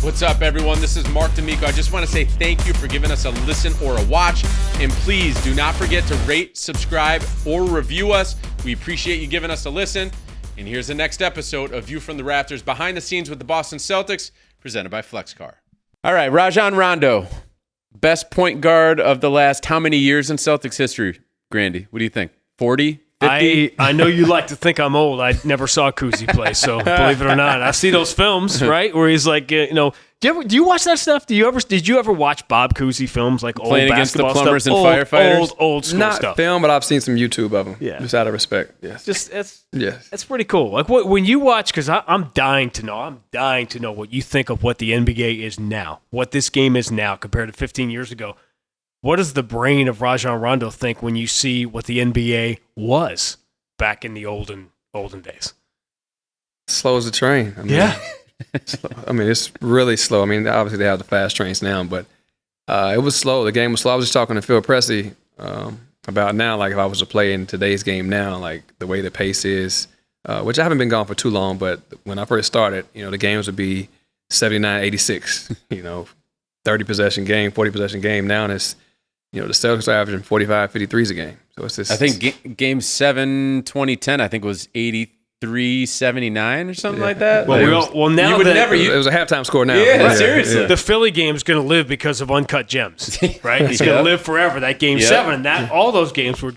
What's up, everyone? This is Mark D'Amico. I just want to say thank you for giving us a listen or a watch. And please do not forget to rate, subscribe, or review us. We appreciate you giving us a listen. And here's the next episode of View from the Rafters, behind the scenes with the Boston Celtics, presented by FlexCar. All right, Rajon Rondo, best point guard of the last how many years in Celtics history, Grandy? What do you think? 40? 50? I know you like to think I'm old. I never saw Kuzi play, so believe it or not, I see those films, right, where he's like, do you watch that stuff? Did you ever watch Bob Cousy films, like playing old against the basketball plumbers stuff? and firefighters? Old school Not stuff. film, but I've seen some YouTube of them. Yeah. Just out of respect. Yes. It's pretty cool. Like when you watch, because I'm dying to know. I'm dying to know what you think of what the NBA is now, what this game is now compared to 15 years ago. What does the brain of Rajon Rondo think when you see what the NBA was back in the olden days? Slow as a train. It's really slow. I mean, obviously they have the fast trains now, but it was slow. The game was slow. I was just talking to Phil Pressey about now, like if I was to play in today's game now, like the way the pace is, which I haven't been gone for too long, but when I first started, the games would be 79-86, 30 possession game, 40 possession game. Now it's, the Celtics are averaging 45, 53s a game. So it's just, I think game 7, 2010, I think was 83-79 or something like that. Now it was a halftime score now. Yeah, seriously. The Philly game's going to live because of uncut gems, right? It's going to live forever. That game 7, and all those games were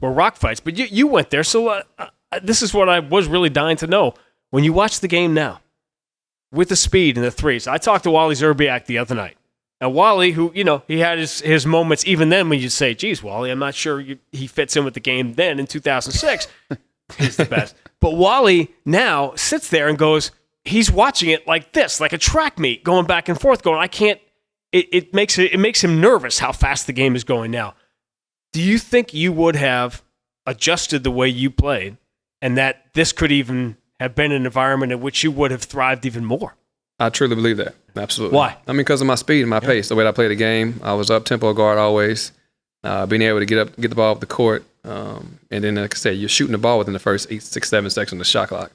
rock fights. But you went there, so this is what I was really dying to know. When you watch the game now, with the speed and the threes, I talked to Wally Zerbiak the other night. And Wally, who, he had his moments even then when you say, geez, Wally, I'm not sure he fits in with the game then in 2006. He's the best. But Wally now sits there and goes, he's watching it like this, like a track meet, going back and forth, going, I can't, it makes him nervous how fast the game is going now. Do you think you would have adjusted the way you played and that this could even have been an environment in which you would have thrived even more? I truly believe that. Absolutely. Why? Because of my speed and my pace, the way that I play the game. I was up-tempo guard always, being able to get the ball up the court. And then, like I said, you're shooting the ball within the first 8, 6, 7 seconds of the shot clock.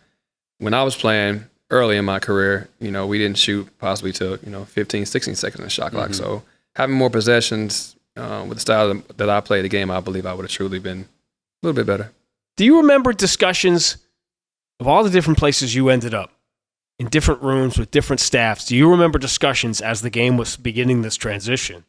When I was playing early in my career, we didn't shoot possibly till, 15, 16 seconds in the shot clock. So having more possessions with the style that I play the game, I believe I would have truly been a little bit better. Do you remember discussions of all the different places you ended up? In different rooms with different staffs, do you remember discussions as the game was beginning this transition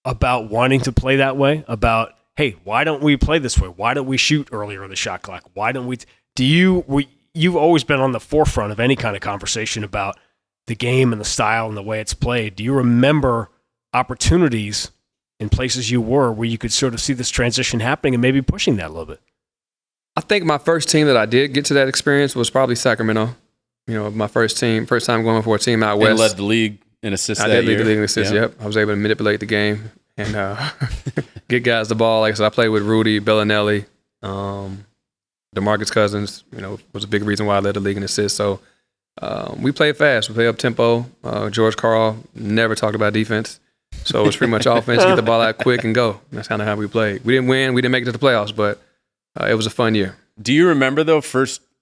about wanting to play that way? About, hey, why don't we play this way? Why don't we shoot earlier in the shot clock? Why don't we? You've always been on the forefront of any kind of conversation about the game and the style and the way it's played. Do you remember opportunities in places you were where you could sort of see this transition happening and maybe pushing that a little bit? I think my first team that I did get to that experience was probably Sacramento. My first time going for a team out west. And led the league in assists that year. I did lead the league in assists, yep. I was able to manipulate the game and get guys the ball. Like I said, I played with Rudy, Bellinelli, DeMarcus Cousins, was a big reason why I led the league in assists. So we played fast. We played up-tempo. George Karl never talked about defense. So it was pretty much offense, get the ball out quick and go. That's kind of how we played. We didn't win. We didn't make it to the playoffs, but it was a fun year. Do you remember, though,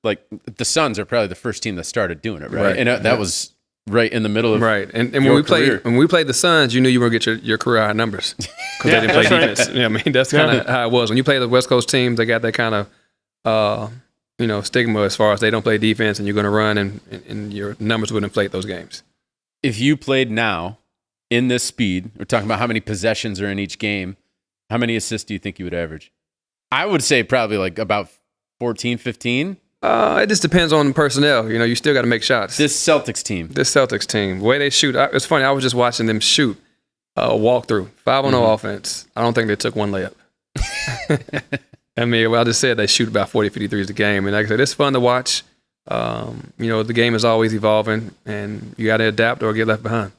like the Suns are probably the first team that started doing it, right? And that was right in the middle of And when we played the Suns, you knew you were going to get your career high numbers because they didn't play defense. Right. That's kind of how it was. When you play the West Coast teams, they got that kind of stigma as far as they don't play defense and you're going to run and your numbers would inflate those games. If you played now in this speed, we're talking about how many possessions are in each game, how many assists do you think you would average? I would say probably like about 14, 15. It just depends on the personnel. You still got to make shots. This Celtics team, the way they shoot. It's funny. I was just watching them shoot walk through 5-on-0 offense. I don't think they took one layup. I just said they shoot about 40, 53s a game. And like I said, it's fun to watch. The game is always evolving, and you got to adapt or get left behind.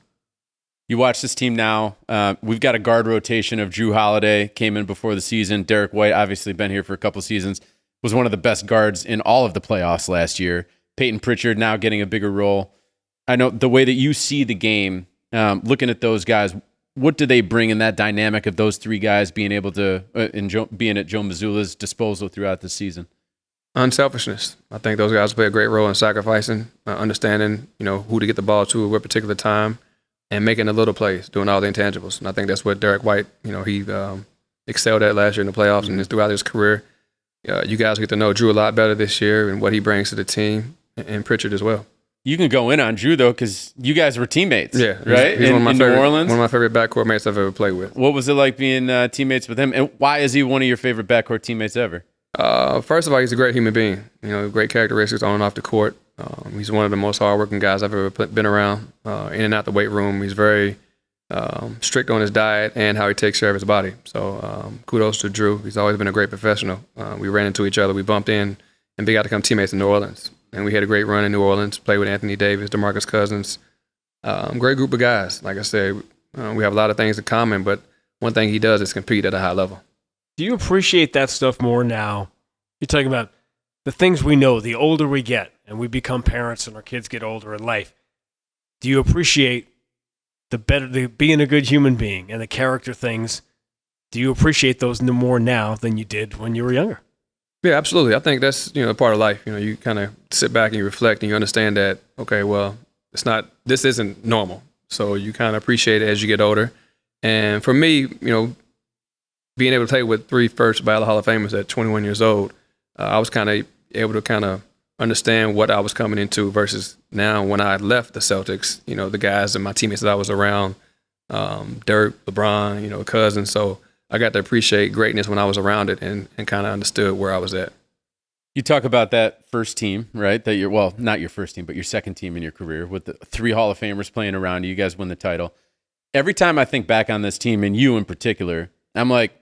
You watch this team now. We've got a guard rotation of Jrue Holiday, came in before the season. Derek White, obviously been here for a couple seasons, was one of the best guards in all of the playoffs last year. Peyton Pritchard now getting a bigger role. I know the way that you see the game, looking at those guys, what do they bring in that dynamic of those three guys being able to, being at Joe Mazzulla's disposal throughout the season? Unselfishness. I think those guys play a great role in sacrificing, understanding, who to get the ball to at what particular time, and making the little plays, doing all the intangibles. And I think that's what Derek White, he excelled at last year in the playoffs and throughout his career. You guys get to know Jrue a lot better this year and what he brings to the team, and Pritchard as well. You can go in on Jrue, though, because you guys were teammates, yeah, right? He's in New Orleans. One of my favorite backcourt mates I've ever played with. What was it like being teammates with him? And why is he one of your favorite backcourt teammates ever? First of all, he's a great human being. Great characteristics on and off the court. He's one of the most hardworking guys I've ever been around. In and out the weight room, he's very strict on his diet and how he takes care of his body. So kudos to Jrue. He's always been a great professional. We ran into each other. We bumped in, and we got to become teammates in New Orleans. And we had a great run in New Orleans. Played with Anthony Davis, DeMarcus Cousins. Great group of guys. Like I said, we have a lot of things in common, but one thing he does is compete at a high level. Do you appreciate that stuff more now? You're talking about the things we know, the older we get and we become parents and our kids get older in life. Do you appreciate the being a good human being and the character things? Do you appreciate those more now than you did when you were younger? Yeah, absolutely. I think that's, part of life. You kind of sit back and you reflect and you understand that, okay, well, this isn't normal. So you kind of appreciate it as you get older. And for me, being able to play with 3 first ballot Hall of Famers at 21 years old, I was kind of able to kind of understand what I was coming into versus now when I left the Celtics, the guys and my teammates that I was around, Dirk, LeBron, Cousins. So I got to appreciate greatness when I was around it and kind of understood where I was at. You talk about that first team, right? That not your first team, but your second team in your career with the 3 Hall of Famers playing around you. You guys win the title. Every time I think back on this team, and you in particular, I'm like,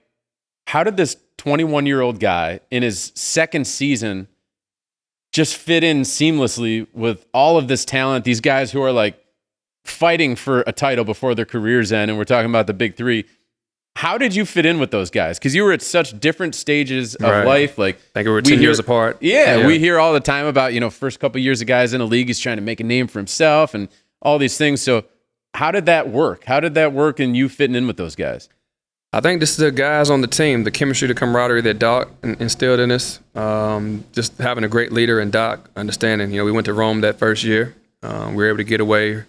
how did this 21-year-old guy in his second season just fit in seamlessly with all of this talent? These guys who are like fighting for a title before their careers end, and we're talking about the big 3. How did you fit in with those guys? Because you were at such different stages of life. Like, I think we were 10 years apart. Yeah, we hear all the time about, first couple years of guys in the league, he's trying to make a name for himself and all these things. So how did that work? How did that work in you fitting in with those guys? I think this is the guys on the team, the chemistry, the camaraderie that Doc instilled in us. Just having a great leader in Doc, understanding, we went to Rome that first year. We were able to get away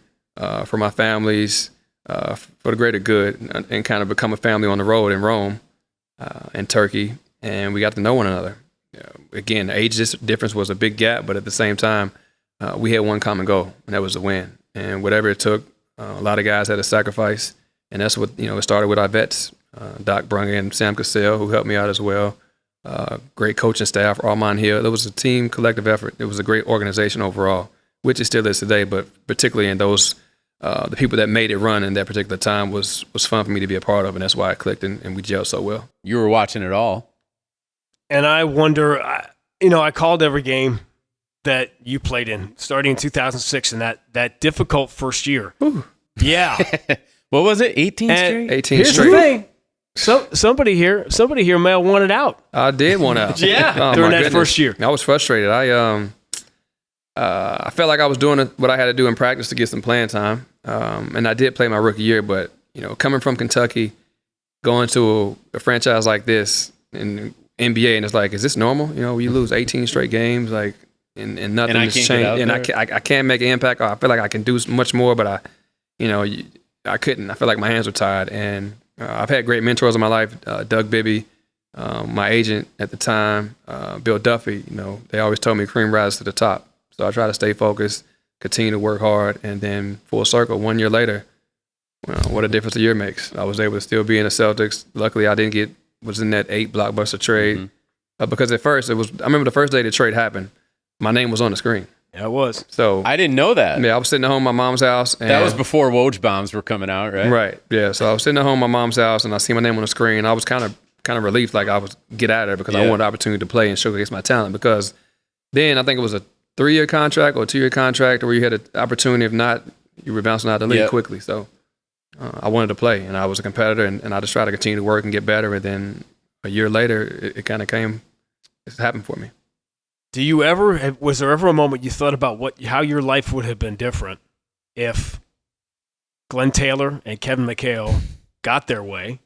from our families, for the greater good and kind of become a family on the road in Rome and Turkey, and we got to know one another. Again, the age difference was a big gap, but at the same time, we had one common goal, and that was to win. And whatever it took, a lot of guys had to sacrifice, and that's what, it started with our vets. Doc brung in Sam Cassell, who helped me out as well. Great coaching staff, Armand Hill. It was a team collective effort. It was a great organization overall, which it still is today, but particularly in those the people that made it run in that particular time was fun for me to be a part of, and that's why it clicked and we gelled so well. You were watching it all. And I wonder, I called every game that you played in, starting in 2006, and that difficult first year. Ooh. Yeah. What was it, 18 straight? 18 here's straight. The thing. So somebody here may have wanted out. I did want out. Yeah, during that first year. I was frustrated. I felt like I was doing what I had to do in practice to get some playing time. And I did play my rookie year, but, coming from Kentucky, going to a franchise like this in NBA, and it's like, is this normal? You lose 18 straight games, like, and nothing has changed. And I can't make an impact. I feel like I can do much more, but I couldn't. I feel like my hands were tied. And I've had great mentors in my life, Doug Bibby, my agent at the time, Bill Duffy. They always told me cream rises to the top. So I try to stay focused, continue to work hard, and then full circle, 1 year later, what a difference a year makes. I was able to still be in the Celtics. Luckily, I was in that 8 blockbuster trade because at first I remember the first day the trade happened, my name was on the screen. Yeah, it was. So I didn't know that. Yeah, I was sitting at home at my mom's house. And that was before Woj bombs were coming out, right? Right. Yeah. So I was sitting at home at my mom's house, and I see my name on the screen. I was kind of relieved, like I was get out of there because I wanted the opportunity to play and showcase my talent. Because then I think it was a 3-year contract or a 2-year contract where you had an opportunity. If not, you were bouncing out of the league quickly. So I wanted to play, and I was a competitor, and I just tried to continue to work and get better. And then a year later, it kind of happened for me. Was there ever a moment you thought about how your life would have been different if Glenn Taylor and Kevin McHale got their way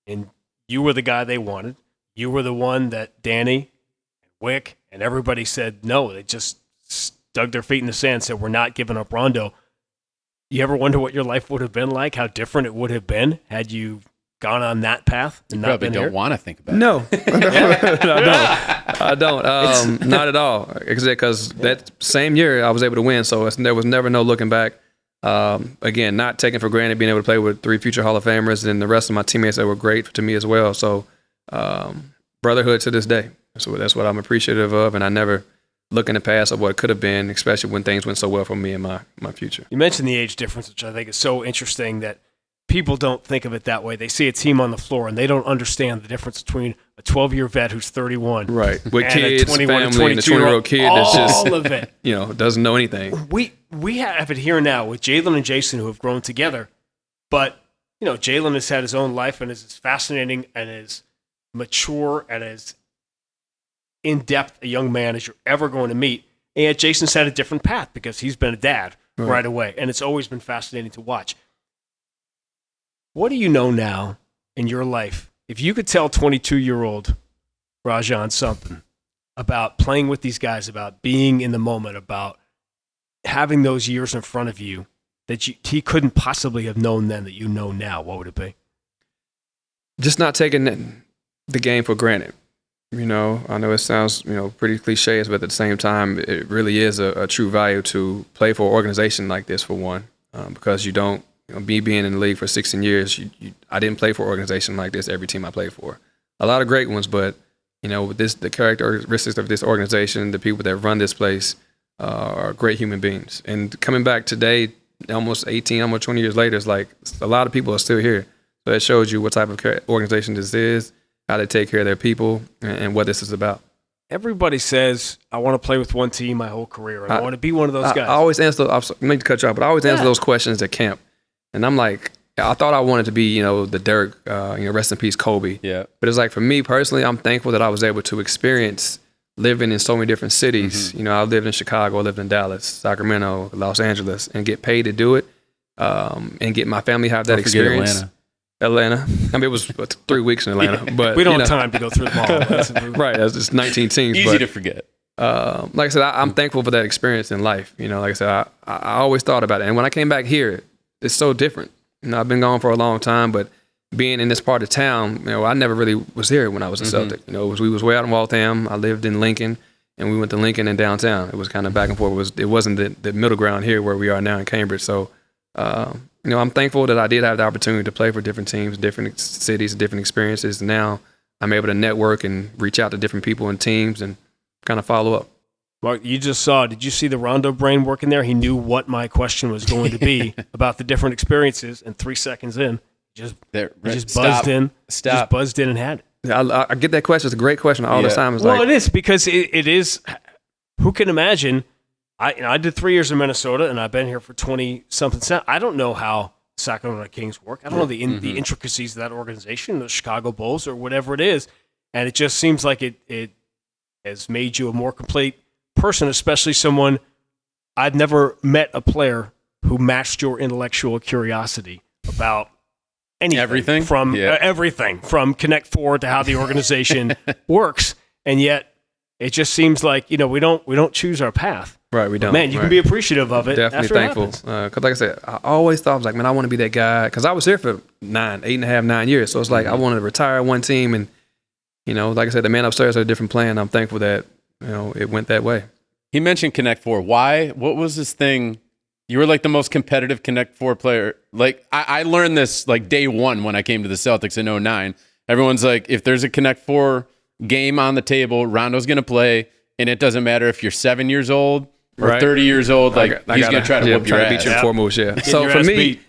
and you were the guy they wanted? You were the one that Danny, Wick, and everybody said no. They just dug their feet in the sand and said, we're not giving up Rondo. You ever wonder what your life would have been like, how different it would have been had you gone on that path and you not probably been don't here? want to think about it. No, I don't. Not at all. Because that same year I was able to win, so there was never no looking back. Again, not taking for granted being able to play with 3 future Hall of Famers and the rest of my teammates that were great to me as well. So brotherhood to this day. So that's what I'm appreciative of, and I never look in the past of what could have been, especially when things went so well for me and my future. You mentioned the age difference, which I think is so interesting that people don't think of it that way. They see a team on the floor, and they don't understand the difference between a 12-year vet who's 31. Right. With and kids, a 21 family, and a 20-year-old kid that's just, all of it. Doesn't know anything. We have it here now with Jalen and Jason, who have grown together. But, Jalen has had his own life and is as fascinating and as mature and as in-depth a young man as you're ever going to meet. And yet Jason's had a different path because he's been a dad right away. And it's always been fascinating to watch. What do you know now in your life? If you could tell 22-year-old Rajon something about playing with these guys, about being in the moment, about having those years in front of you that he couldn't possibly have known then that you know now, what would it be? Just not taking the game for granted. I know it sounds, pretty cliches, but at the same time, it really is a true value to play for an organization like this, for one, because you don't, me being in the league for 16 years, I didn't play for an organization like this every team I played for. A lot of great ones, but, with the characteristics of this organization, the people that run this place are great human beings. And coming back today, almost 18, almost 20 years later, it's like a lot of people are still here. So that shows you what type of organization this is, how they take care of their people, and what this is about. Everybody says, I want to play with one team my whole career, and I want to be one of those guys. I always answer, I need to cut you off, but I always answer those questions at camp. And I'm like, I thought I wanted to be, the Dirk, rest in peace, Kobe. Yeah. But it's like, for me personally, I'm thankful that I was able to experience living in so many different cities. Mm-hmm. I lived in Chicago, I lived in Dallas, Sacramento, Los Angeles, and get paid to do it, and get my family have that experience. Atlanta. I mean, it was 3 weeks in Atlanta, but we don't have time to go through them all. Right, that's just 19 teams. Easy to forget. Like I said, I'm thankful for that experience in life. Like I said, I always thought about it, and when I came back here, it's so different. I've been gone for a long time, but being in this part of town, I never really was here when I was a Celtic. We was way out in Waltham. I lived in Lincoln, and we went to Lincoln and downtown. It was kind of back and forth. It wasn't the middle ground here where we are now in Cambridge. So. I'm thankful that I did have the opportunity to play for different teams, different cities, different experiences. Now I'm able to network and reach out to different people and teams and kind of follow up. Mark, did you see the Rondo brain working there? He knew what my question was going to be about the different experiences, and 3 seconds in, just buzzed in and had it. I get that question. It's a great question all the time. It is, because it is, who can imagine? I did 3 years in Minnesota, and I've been here for 20-something. I don't know how Sacramento Kings work. I don't know the intricacies of that organization, the Chicago Bulls, or whatever it is. And it just seems like it has made you a more complete person, especially someone. I've never met a player who matched your intellectual curiosity about anything. Everything from Connect Four to how the organization works. And yet it just seems like, we don't choose our path. Right, we don't. But man, you can be appreciative of it. Definitely thankful. Because like I said, I always thought, I was like, man, I want to be that guy. Because I was here for 9 years. So it's like, I wanted to retire at one team. And, like I said, the man upstairs had a different plan. I'm thankful that, it went that way. He mentioned Connect Four. Why? What was this thing? You were like the most competitive Connect Four player. Like, I learned this like day one when I came to the Celtics in 2009. Everyone's like, if there's a Connect Four game on the table, Rondo's going to play. And it doesn't matter if you're 7 years old or 30 years old, he's going to try to whoop your ass. Beat you in 4 moves, So for me,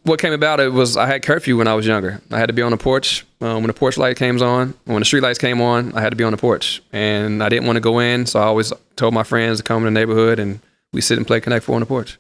what came about it was I had curfew when I was younger. I had to be on the porch. When the porch light came on, when the street lights came on, I had to be on the porch. And I didn't want to go in, so I always told my friends to come in the neighborhood, and we sit and play Connect Four on the porch.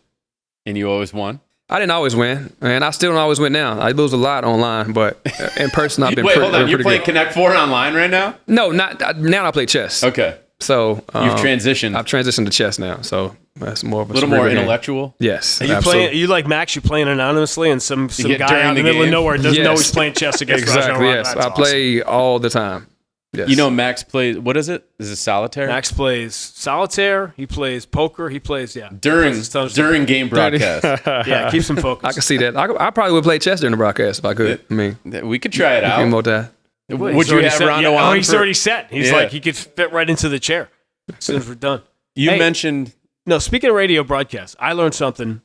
And you always won? I didn't always win, and I still don't always win now. I lose a lot online, but in person I've been Wait, hold on. You're playing good. Connect Four online right now? No, not now. I play chess. Okay. So you've transitioned. I've transitioned to chess now, so that's more of a little more intellectual. Game. Yes. Are you playing? Are you like Max? You playing anonymously, and some guy out in the middle of nowhere doesn't know he's playing chess against exactly. Rajon Rondo. Yes, That's I play all the time. Yes. You know, Max plays, what is it? Is it solitaire? Max plays solitaire. He plays poker. He plays, During game broadcast. Yeah, keeps him focused. I can see that. I probably would play chess during the broadcast if I could. I mean, we could try it out. Would you have Rondo on? Oh, he's already set. He's like, he could fit right into the chair as soon as we're done. You mentioned... No, speaking of radio broadcasts, I learned something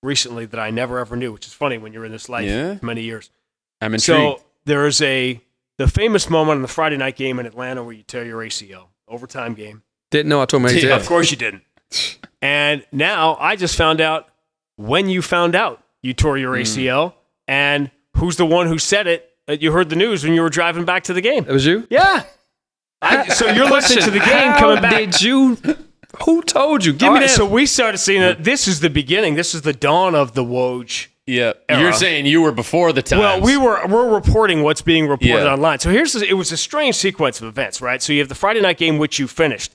recently that I never ever knew, which is funny when you're in this life for many years. I'm intrigued. So there's the famous moment in the Friday night game in Atlanta where you tear your ACL, overtime game. Didn't know I told my ACL. Yeah, of course you didn't. And now I just found out when you found out you tore your ACL and who's the one who said it. You heard the news when you were driving back to the game. It was you? Yeah. So you're listening to the game coming back. Did you? Who told you? Give me that. So we started seeing it. This is the beginning. This is the dawn of the Woj. Yeah, era. You're saying you were before the times. Well, we're reporting what's being reported online. So it was a strange sequence of events, right? So you have the Friday night game, which you finished.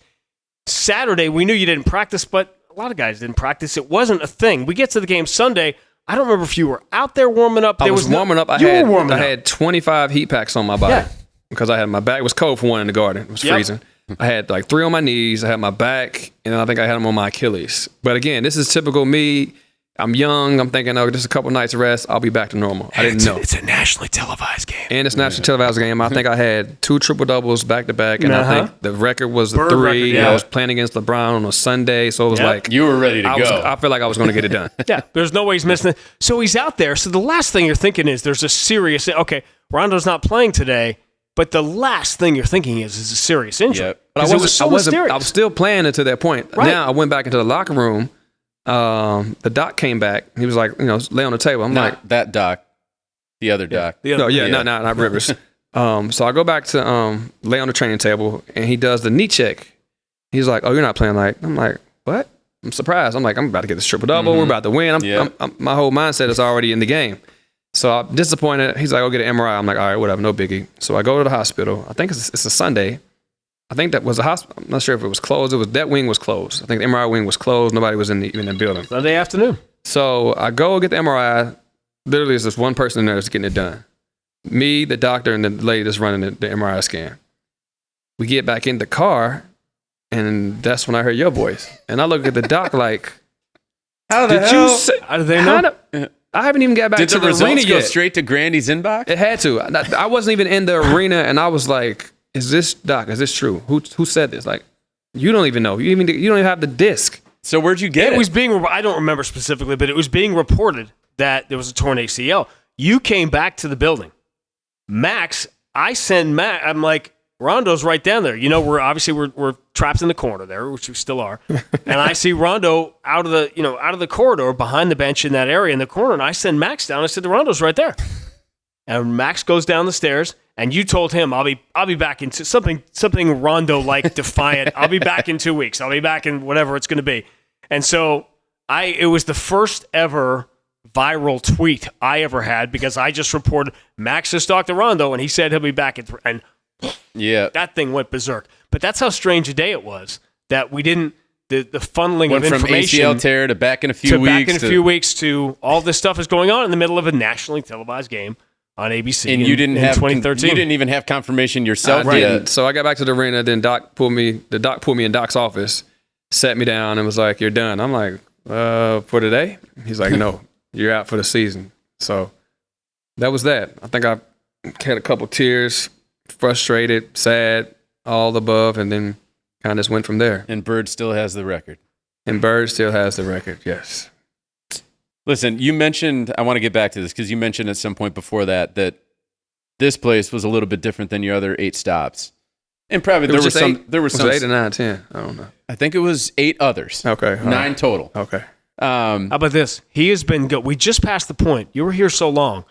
Saturday, we knew you didn't practice, but a lot of guys didn't practice. It wasn't a thing. We get to the game Sunday. I don't remember if you were out there warming up. I was warming up. I had 25 heat packs on my body because I had my back. It was cold for one in the garden. It was freezing. I had like 3 on my knees. I had my back, and I think I had them on my Achilles. But again, this is typical me. I'm young. I'm thinking, just a couple nights of rest. I'll be back to normal. I didn't know. It's a nationally televised game. And it's a nationally televised game. I think I had 2 triple-doubles back-to-back, and I think the record was a 3. Record, I was playing against LeBron on a Sunday, so it was like... You were ready to go. I feel like I was going to get it done. Yeah, there's no way he's missing it. So he's out there. So the last thing you're thinking is there's a serious... Okay, Rondo's not playing today, but the last thing you're thinking is a serious injury. Yep. But I was still playing until that point. Right. Now I went back into the locker room. The doc came back. He was like, lay on the table. I'm not like, that doc, the other doc. Not Rivers. So I go back to lay on the training table, and he does the knee check. He's like, "Oh, you're not playing light." I'm like, "What?" I'm surprised. I'm like, "I'm about to get this triple double. We're about to win." My whole mindset is already in the game. So I'm disappointed. He's like, "Go get an MRI." I'm like, "All right, whatever, no biggie." So I go to the hospital. I think it's a Sunday. I think that was a hospital. I'm not sure if it was closed. That wing was closed. I think the MRI wing was closed. Nobody was in the building. Sunday afternoon. So I go get the MRI. Literally, there's just one person in there that's getting it done. Me, the doctor, and the lady that's running the MRI scan. We get back in the car, and that's when I heard your voice. And I look at the doc like, how the hell? How do they know? I haven't even got back to the arena yet. Did the results go straight to Grandy's inbox? It had to. I wasn't even in the arena, and I was like, is this true? Who said this? Like, you don't even know. You don't even have the disc. So where'd you get it? It was I don't remember specifically, but it was being reported that there was a torn ACL. You came back to the building. Max, I send Max, I'm like, Rondo's right down there. We're trapped in the corner there, which we still are. And I see Rondo out of the corridor behind the bench in that area in the corner, and I send Max down. I said, Rondo's right there. And Max goes down the stairs, and you told him, I'll be back in something Rondo-like defiant. I'll be back in 2 weeks. I'll be back in whatever it's going to be. And so it was the first ever viral tweet I ever had because I just reported Max just talked to Rondo, and he said he'll be back and that thing went berserk. But that's how strange a day it was that we didn't the funneling went of information from ACL tear to back in a few weeks to all this stuff is going on in the middle of a nationally televised game on ABC and you didn't in have 2013. You didn't even have confirmation yourself yet. So I got back to the arena. Then the doc pulled me in Doc's office, sat me down, and was like, "You're done." I'm like, "For today?" He's like, "No, you're out for the season." So that was that. I think I had a couple tears, frustrated, sad, all the above, and then kind of just went from there. And Bird still has the record. Yes. Listen, you mentioned, I want to get back to this because you mentioned at some point before that this place was a little bit different than your other 8 stops. And probably there were some 8 or 9, 10. I don't know. I think it was 8 others. Okay. 9 total. Okay. How about this? He has been good. We just passed the point. You were here so long.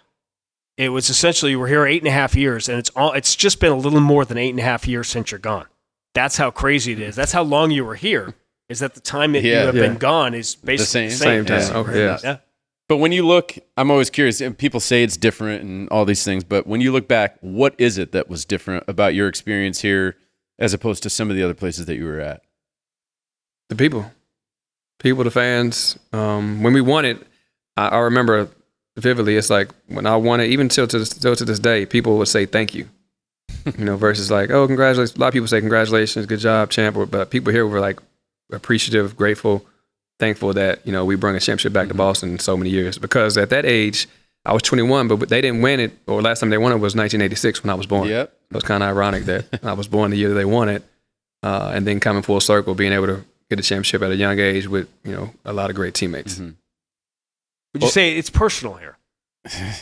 It was essentially you were here 8.5 years, and it's just been a little more than 8.5 years since you're gone. That's how crazy it is. That's how long you were here. Is that the time that you have been gone is basically the same time. Okay, yeah. But when you look, I'm always curious, and people say it's different and all these things, but when you look back, what is it that was different about your experience here as opposed to some of the other places that you were at? The people, the fans. When we won it, I remember vividly, it's like when I won it, even till to this day, people would say thank you. versus like, oh, congratulations. A lot of people say congratulations, good job, champ. But people here were like appreciative, grateful, thankful that, we brought a championship back to Boston in so many years. Because at that age, I was 21, but they didn't win it, or last time they won it was 1986 when I was born. Yep. It was kind of ironic that I was born the year that they won it, and then coming full circle, being able to get a championship at a young age with, a lot of great teammates. Would you say it's personal here?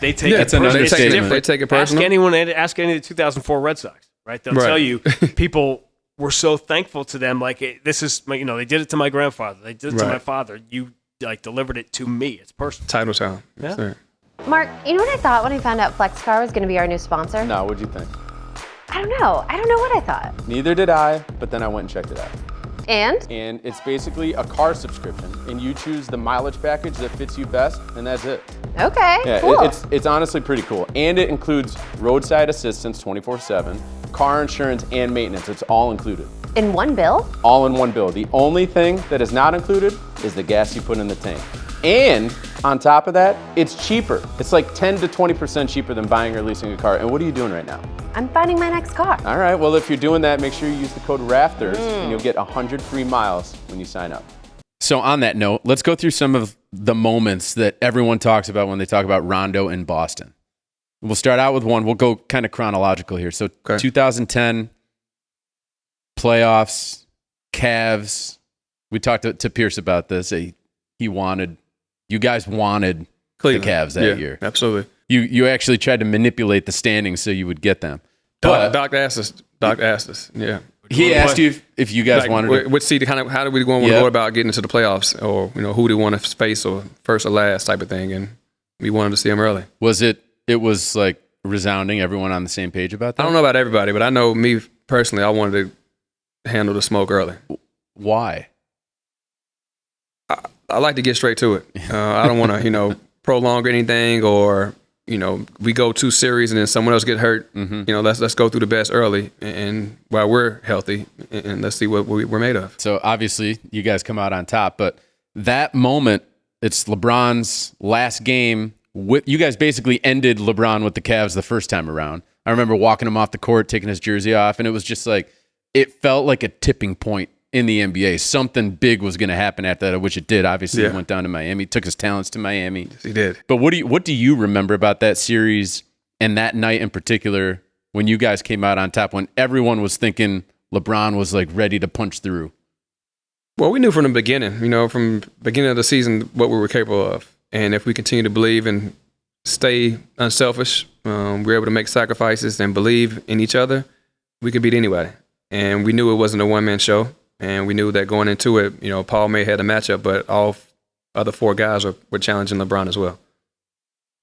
They take it that's another personal. statement. They take it personal. Ask any of the 2004 Red Sox, right? They'll tell you people were so thankful to them. Like, this is, they did it to my grandfather. They did it to my father. You delivered it to me. It's personal. Title time. Yeah. Sure. Mark, you know what I thought when I found out FlexCar was going to be our new sponsor? No, what'd you think? I don't know. I don't know what I thought. Neither did I, but then I went and checked it out. And? And it's basically a car subscription, and you choose the mileage package that fits you best, and that's it. Okay, Yeah, cool. it's honestly pretty cool. And it includes roadside assistance 24/7, car insurance, and maintenance. It's all included. In one bill? All in one bill. The only thing that is not included is the gas you put in the tank. And on top of that, it's cheaper. It's like 10 to 20% cheaper than buying or leasing a car. And what are you doing right now? I'm finding my next car. All right, well, if you're doing that, make sure you use the code Rafters, and you'll get 100 free miles when you sign up. So on that note, let's go through some of the moments that everyone talks about when they talk about Rondo in Boston. We'll start out with one. We'll go kind of chronological here. So 2010 playoffs, Cavs. We talked to Pierce about this. You guys wanted Cleveland. the Cavs that year. Absolutely. You actually tried to manipulate the standings so you would get them. Doc asked us. Yeah. He asked you if you guys wanted what seed, how did we want to go about getting into the playoffs, or who do we want to face, or first or last type of thing, and we wanted to see them early. It was like resounding, everyone on the same page about that? I don't know about everybody, but I know me personally, I wanted to handle the smoke early. Why? I like to get straight to it. I don't want to, prolong anything, or we go 2 series and then someone else get hurt. Let's go through the best early, and while we're healthy, and let's see what we're made of. So obviously you guys come out on top, but that moment, it's LeBron's last game. You guys basically ended LeBron with the Cavs the first time around. I remember walking him off the court, taking his jersey off, and it was just like, it felt like a tipping point in the NBA. Something big was going to happen after that, which it did. Obviously, he went down to Miami, took his talents to Miami. Yes, he did. But what do you remember about that series and that night in particular when you guys came out on top, when everyone was thinking LeBron was like ready to punch through? Well, we knew from the beginning, from the beginning of the season, what we were capable of. And if we continue to believe and stay unselfish, we're able to make sacrifices and believe in each other, we could beat anybody. And we knew it wasn't a one-man show. And we knew that going into it, Paul May had a matchup, but all other 4 guys were challenging LeBron as well.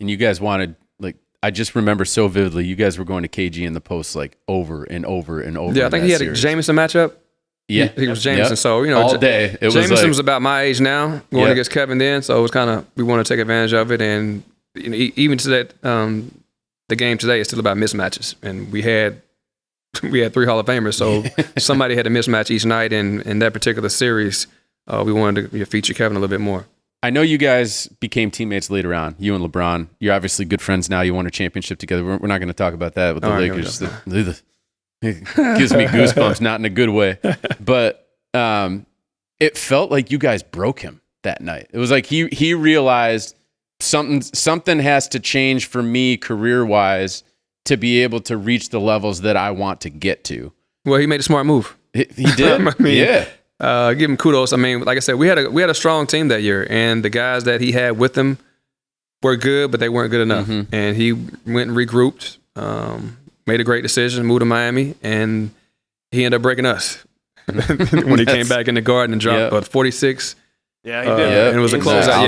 And you guys wanted, I just remember so vividly, you guys were going to KG in the post over and over and over. Yeah, I think he had a Jameson matchup. Yeah. He was Jameson. Yep. So, all day. Jameson was about my age now, going against Kevin then. So it was kind of, we want to take advantage of it. And even to that, the game today is still about mismatches. And we had 3 Hall of Famers, so somebody had a mismatch each night. And in that particular series, we wanted to feature Kevin a little bit more. I know you guys became teammates later on, you and LeBron. You're obviously good friends now. You won a championship together. We're not going to talk about that with the Lakers. It gives me goosebumps, not in a good way. But it felt like you guys broke him that night. It was like he realized something has to change for me career-wise to be able to reach the levels that I want to get to. Well, he made a smart move. He did. Give him kudos. I mean, like I said, we had a strong team that year, and the guys that he had with him were good, but they weren't good enough. And he went and regrouped, made a great decision, moved to Miami, and he ended up breaking us when he came back in the Garden and dropped 46. Yeah, he did. And it was a closeout.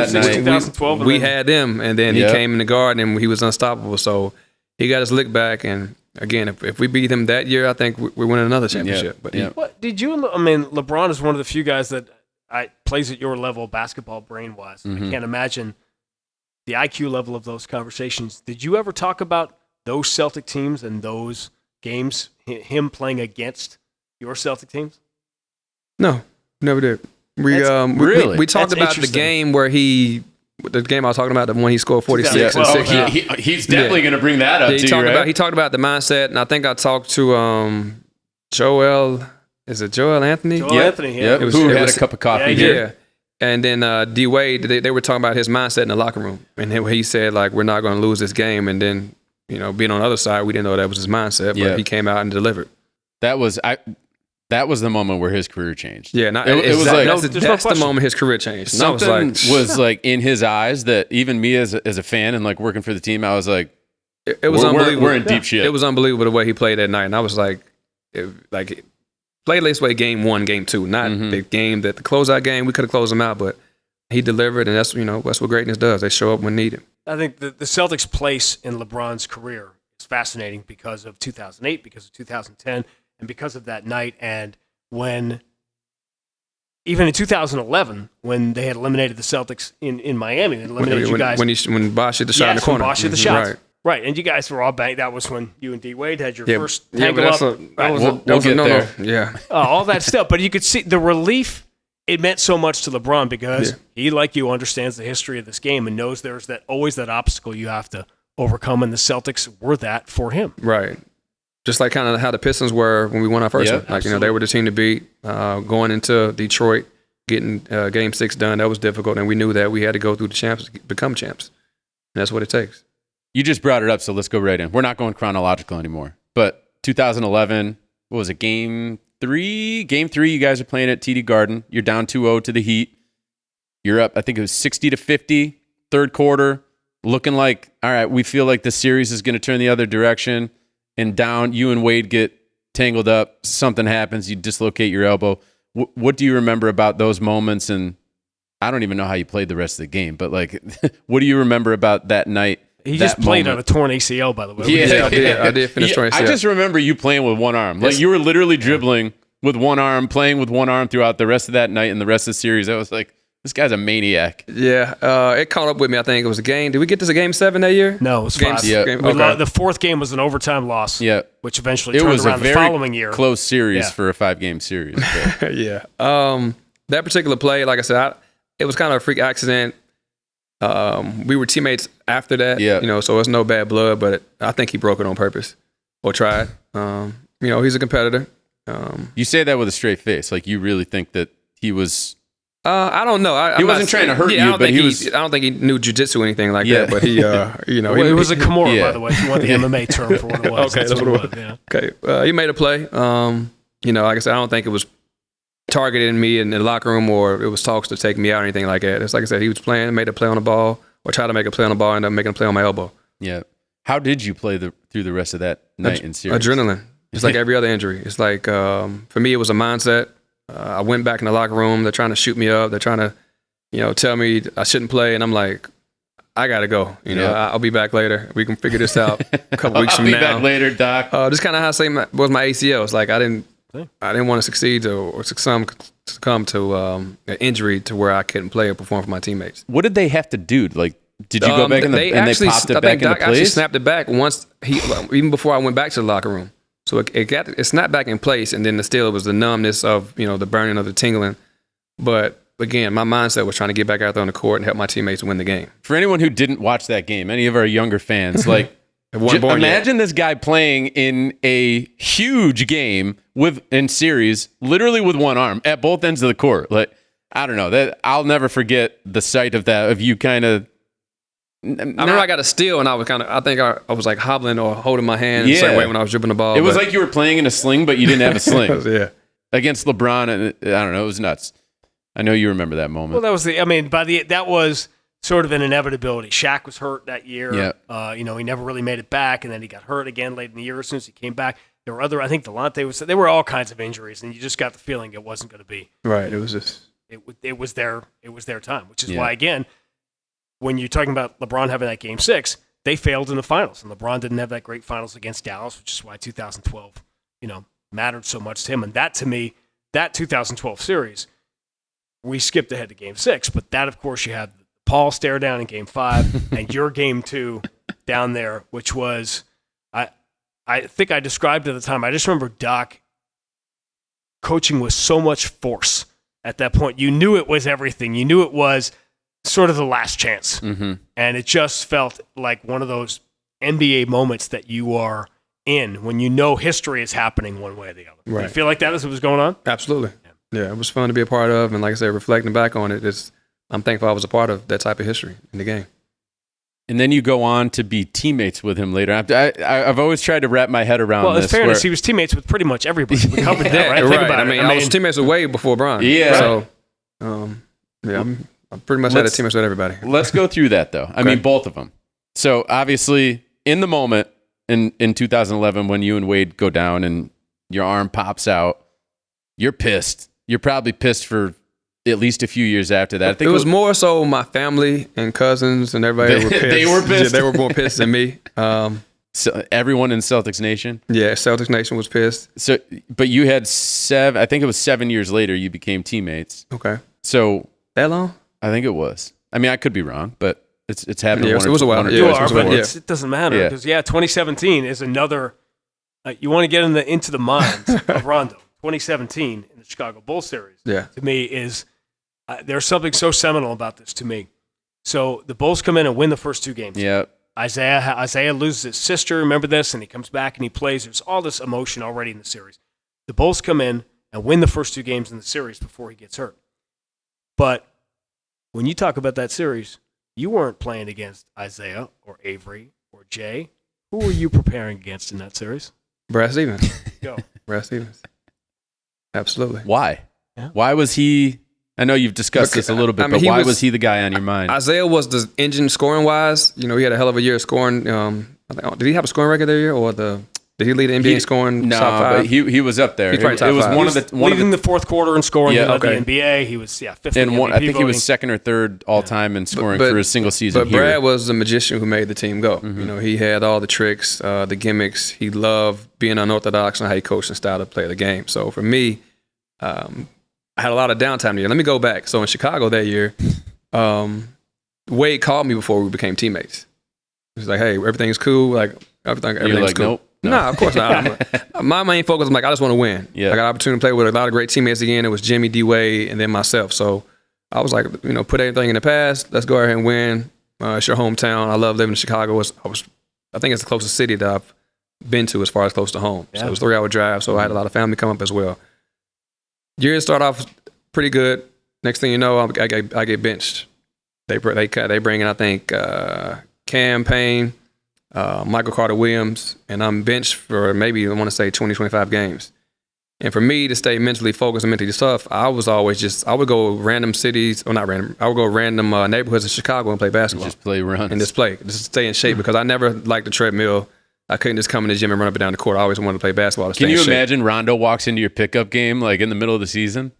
2012. We had them, and then he came in the Garden, and he was unstoppable. So he got his lick back, and again, if we beat him that year, I think we're winning another championship. But what did you? I mean, LeBron is one of the few guys that plays at your level, basketball brain wise. I can't imagine the IQ level of those conversations. Did you ever talk about those Celtic teams and those games? Him playing against your Celtic teams? No, never did. We talked about the game where he the game I was talking about, the one he scored 46 and 6. He's definitely going to bring that up. He talked about the mindset, and I think I talked to Joel. Is it Joel Anthony? Joel Anthony, yeah. Who had a cup of coffee here. Yeah. And then D Wade, they were talking about his mindset in the locker room, and he said like, we're not going to lose this game. And then being on the other side, we didn't know that was his mindset, but he came out and delivered. That was the moment where his career changed. Yeah, it was like that's the moment his career changed. Something was like in his eyes that even me as a fan and like working for the team, I was like, it was unbelievable. We're in deep shit. It was unbelievable the way he played that night, and I was like, played this way game 1, game 2, not the game that the closeout game. We could have closed him out, but he delivered, and that's what greatness does. They show up when needed. I think the Celtics' place in LeBron's career is fascinating because of 2008, because of 2010, and because of that night. And when, even in 2011, when they had eliminated the Celtics in Miami, they eliminated you guys. When Bosh hit the shot in the corner. Bosh hit the shots. Right. And you guys were all banged. That was when you and D Wade had your first but tangle up. We'll get there. Yeah. All that stuff. But you could see the relief. It meant so much to LeBron because he, like you, understands the history of this game and knows there's always that obstacle you have to overcome, and the Celtics were that for him. Right. Just like kind of how the Pistons were when we won our first one. Like, they were the team to beat. Going into Detroit, getting Game 6 done, that was difficult, and we knew that we had to go through the champs to become champs. And that's what it takes. You just brought it up, so let's go right in. We're not going chronological anymore. But 2011, what was it, Game 3? Game 3, you guys are playing at TD Garden. You're down 2-0 to the Heat. You're up, I think it was 60-50, third quarter, looking like, all right, we feel like the series is going to turn the other direction. And down, you and Wade get tangled up. Something happens. You dislocate your elbow. What do you remember about those moments? And I don't even know how you played the rest of the game, but like, what do you remember about that night? He just played on a torn ACL, by the way. I did finish torn ACL. I just remember you playing with one arm. Like, you were literally dribbling with one arm, playing with one arm throughout the rest of that night and the rest of the series. I was like, this guy's a maniac. Yeah, it caught up with me. I think it was a game. Did we get this a Game 7 that year? No, it was Game 5. Yeah. The fourth game was an overtime loss. Yeah, which eventually turned around the following year. Close series for a 5-game series. Yeah. That particular play, like I said, it was kind of a freak accident. We were teammates after that. Yeah. So it's no bad blood, but I think he broke it on purpose or tried. He's a competitor. You say that with a straight face, like you really think that he was. I don't know. He wasn't trying to hurt you, but he was. I don't think he knew jiu-jitsu or anything like that. But he, it was a Kimura, by the way. If you want the MMA term for what it was. Okay, that's what it was. Yeah. Okay, he made a play. Like I said, I don't think it was targeting me in the locker room or it was talks to take me out or anything like that. It's like I said, he was playing, made a play on the ball or tried to make a play on the ball, ended up making a play on my elbow. Yeah. How did you play through the rest of that night in series? Adrenaline. It's like every other injury. It's like, for me, it was a mindset. I went back in the locker room. They're trying to shoot me up. They're trying to, tell me I shouldn't play. And I'm like, I got to go. I'll be back later. We can figure this out a couple weeks from now. I'll be back later, Doc. Just kind of how I say was my ACL. It's like I didn't want to succeed or succumb to an injury to where I couldn't play or perform for my teammates. What did they have to do? Like, did you go back and they popped it back into place? Actually snapped it back once even before I went back to the locker room. So it snapped back in place, and then it was the numbness of the burning of the tingling. But again, my mindset was trying to get back out there on the court and help my teammates win the game. For anyone who didn't watch that game, any of our younger fans, like imagine this guy playing in a huge game in series, literally with one arm at both ends of the court. Like, I don't know, that I'll never forget the sight of that, of you kind of. I remember I got a steal and I was like hobbling or holding my hand the same way when I was dribbling the ball. It was like you were playing in a sling, but you didn't have a sling. Yeah. Against LeBron, and I don't know, it was nuts. I know you remember that moment. Well, that was sort of an inevitability. Shaq was hurt that year. Yeah. He never really made it back, and then he got hurt again late in the year as soon as he came back. There were I think Delonte there were all kinds of injuries, and you just got the feeling it wasn't going to be. Right. It was just. It was their time, which is why, again, when you're talking about LeBron having that Game 6, they failed in the finals, and LeBron didn't have that great finals against Dallas, which is why 2012, mattered so much to him. And that, to me, that 2012 series, we skipped ahead to Game 6, but that, of course, you had Paul stare down in Game 5 and your Game 2 down there, which was, I think I described at the time, I just remember Doc coaching with so much force at that point. You knew it was everything. You knew it was sort of the last chance. Mm-hmm. And it just felt like one of those NBA moments that you are in when you know history is happening one way or the other. Right. Did you feel like that as it was going on? Absolutely. Yeah, it was fun to be a part of. And like I said, reflecting back on it, I'm thankful I was a part of that type of history in the game. And then you go on to be teammates with him later. I've always tried to wrap my head around well, this. in fairness, he was teammates with pretty much everybody. We covered that, right? Right. Think about I mean, I was teammates with Wade before Bron. Yeah. So, I pretty much had a teammates with everybody. Let's go through that, though. I mean, both of them. So, obviously, in the moment in 2011 when you and Wade go down and your arm pops out, you're pissed. You're probably pissed for at least a few years after that. I think it was more so my family and cousins and everybody were pissed. They were pissed? Yeah, they were more pissed than me. So everyone in Celtics Nation? Yeah, Celtics Nation was pissed. So, but you had I think it was 7 years later you became teammates. Okay. So that long? I think it was. I mean, I could be wrong, but it's happened. Yeah, it was a while. You are, but yeah. it doesn't matter because 2017 is another. You want to get into the mind of Rondo. 2017 in the Chicago Bulls series. Yeah. To me is there's something so seminal about this to me. So the Bulls come in and win the first two games. Yeah. Isaiah loses his sister. Remember this, and he comes back and he plays. There's all this emotion already in the series. The Bulls come in and win the first two games in the series before he gets hurt. But when you talk about that series, you weren't playing against Isaiah or Avery or Jay. Who were you preparing against in that series? Brad Stevens. Go. Brad Stevens. Absolutely. Why? Yeah. Why was he? I know you've discussed this a little bit, but why was he the guy on your mind? Isaiah was the engine scoring wise. You know, he had a hell of a year scoring. Did he have a scoring record that year, or did he lead the NBA in scoring? No, top five? but he was up there. He's probably top it was five. one of the leading the fourth quarter in scoring. Yeah, He led okay. the NBA. He was fifth. and in one, MVP I think he voting. was second or third all time in scoring for a single season. But here. Brad was the magician who made the team go. Mm-hmm. You know, he had all the tricks, the gimmicks. He loved being unorthodox and how he coached and style to play the game. So for me, I had a lot of downtime here. Let me go back. So in Chicago that year, Wade called me before we became teammates. He was like, "Hey, everything's cool. Like everything's like, cool." nope. No. No, of course not. My main focus, I'm like, I just want to win. Yeah. I got an opportunity to play with a lot of great teammates again. It was Jimmy, D Wade, and then myself. So I was like, put everything in the past. Let's go ahead and win. It's your hometown. I love living in Chicago. I think it's the closest city that I've been to as far as close to home. Yeah. So it was a 3-hour drive. So I had a lot of family come up as well. Years start off pretty good. Next thing you know, I get benched. They bring in, I think, Cam Payne, Michael Carter-Williams, and I'm benched for maybe, I want to say, 20, 25 games. And for me to stay mentally focused and mentally tough, I would go random cities, or not random, I would go random neighborhoods in Chicago and play basketball. Just play runs. And just stay in shape because I never liked the treadmill. I couldn't just come in the gym and run up and down the court. I always wanted to play basketball to stay Can you in shape. imagine Rondo walks into your pickup game like in the middle of the season?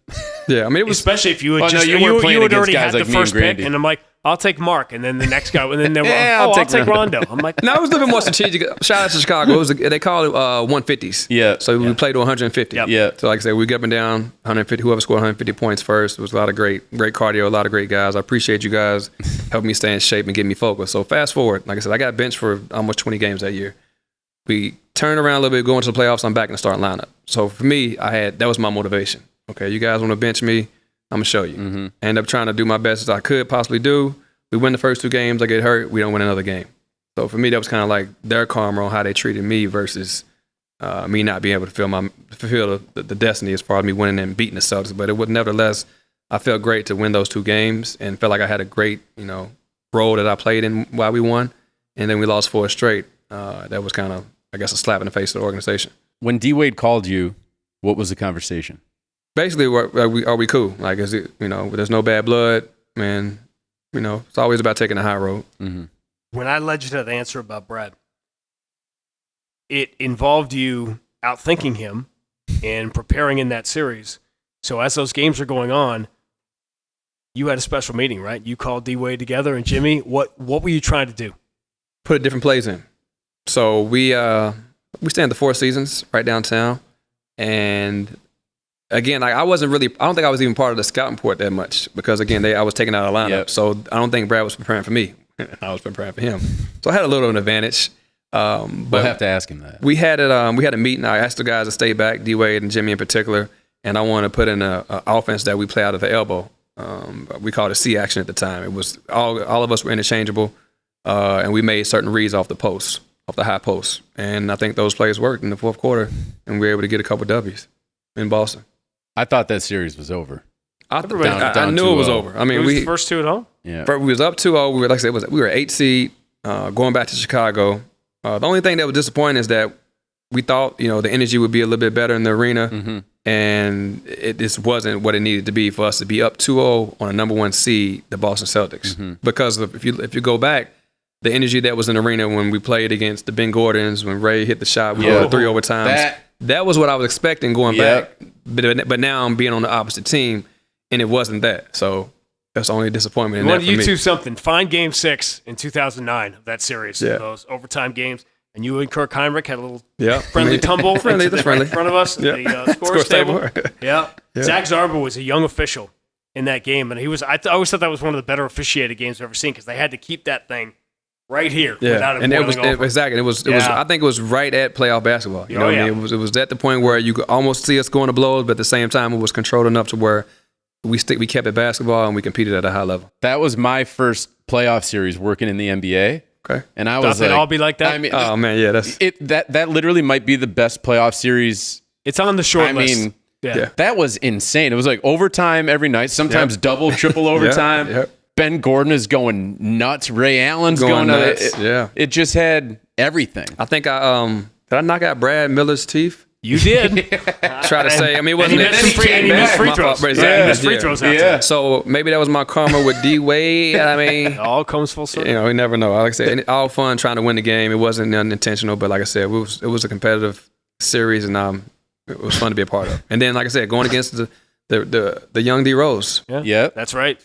Yeah, I mean, it was especially if you had you weren't playing had already against guys had like the me and first pick, Grandy. and I'm like, I'll take Mark, and then the next guy, and then they were, Yeah, I'll I'll take take Rondo. I'm like, No, it was a little bit more strategic. Shout out to Chicago. They call it 150s. Yeah. So we played to 150. Yep. Yeah. So like I said, we get up and down 150. Whoever scored 150 points first. It was a lot of great cardio, a lot of great guys. I appreciate you guys helping me stay in shape and get me focused. So fast forward, like I said, I got benched for almost 20 games that year. We turned around a little bit, going to the playoffs. I'm back in the starting lineup. So for me, that was my motivation. Okay, you guys want to bench me? I'm gonna show you. Mm-hmm. I ended up trying to do my best as I could possibly do. We win the first two games. I get hurt. We don't win another game. So for me, that was kind of like their karma on how they treated me versus me not being able to fulfill the destiny as far as me winning and beating the Celtics. But it was nevertheless, I felt great to win those two games and felt like I had a great role that I played in while we won. And then we lost 4 straight. That was kind of, I guess, a slap in the face of the organization. When D Wade called you, what was the conversation? Basically, are we cool? Like, is it, there's no bad blood, man. It's always about taking the high road. Mm-hmm. when I led you to the answer about Brad, it involved you outthinking him and preparing in that series. So as those games are going on, you had a special meeting, right? You called D Wade together and Jimmy. What were you trying to do? Put different plays in. So we stay at the Four Seasons right downtown, and again, I don't think I was even part of the scouting report that much because again, I was taken out of the lineup. Yep. So I don't think Brad was preparing for me. I was preparing for him. So I had a little of an advantage. But We'll have to ask him that. we had a meeting. I asked the guys to stay back, D Wade and Jimmy in particular, and I wanted to put in an offense that we play out of the elbow. We called it C action at the time. It was all of us were interchangeable, and we made certain reads off the post, off the high post. And I think those plays worked in the fourth quarter, and we were able to get a couple W's in Boston. I thought that series was over. I knew it was over. I mean, it was the first two at home. Yeah, we was up 2-0. We were, like I said, we were 8 seed going back to Chicago. The only thing that was disappointing is that we thought, the energy would be a little bit better in the arena, and it just wasn't what it needed to be for us to be up 2-0 on a number 1 seed, the Boston Celtics. Because if you go back, the energy that was in the arena when we played against the Ben Gordons, when Ray hit the shot, we won 3 overtimes. That was what I was expecting going back. But now I'm being on the opposite team, and it wasn't that. So that's the only disappointment in that for me. You want to YouTube something. Find Game 6 in 2009 of that series, those overtime games. And you and Kirk Heinrich had a little friendly tumble in front of us at the scores table. Zach Zarba was a young official in that game, and he was. I always thought that was one of the better officiated games I've ever seen because they had to keep that thing right here without it boiling over. Exactly. It was. I think it was right at playoff basketball. You know what I mean? It was at the point where you could almost see us going to blows, but at the same time, it was controlled enough to where we kept it basketball and we competed at a high level. That was my first playoff series working in the NBA. Okay. And I was like, all be like that? I mean, oh man, yeah, that's that literally might be the best playoff series. It's on the short list. That was insane. It was like overtime every night, sometimes double, triple overtime. Ben Gordon is going nuts. Ray Allen's going nuts. It just had everything. I think did I knock out Brad Miller's teeth? You did. Try to say. I mean, it wasn't. And he missed free throws. He missed free throws after. So maybe that was my karma with D Wade. I mean, it all comes full circle. You never know. Like I said, all fun trying to win the game. It wasn't unintentional, but like I said, it was a competitive series, and it was fun to be a part of. And then, like I said, going against the young D Rose. Yeah, that's right.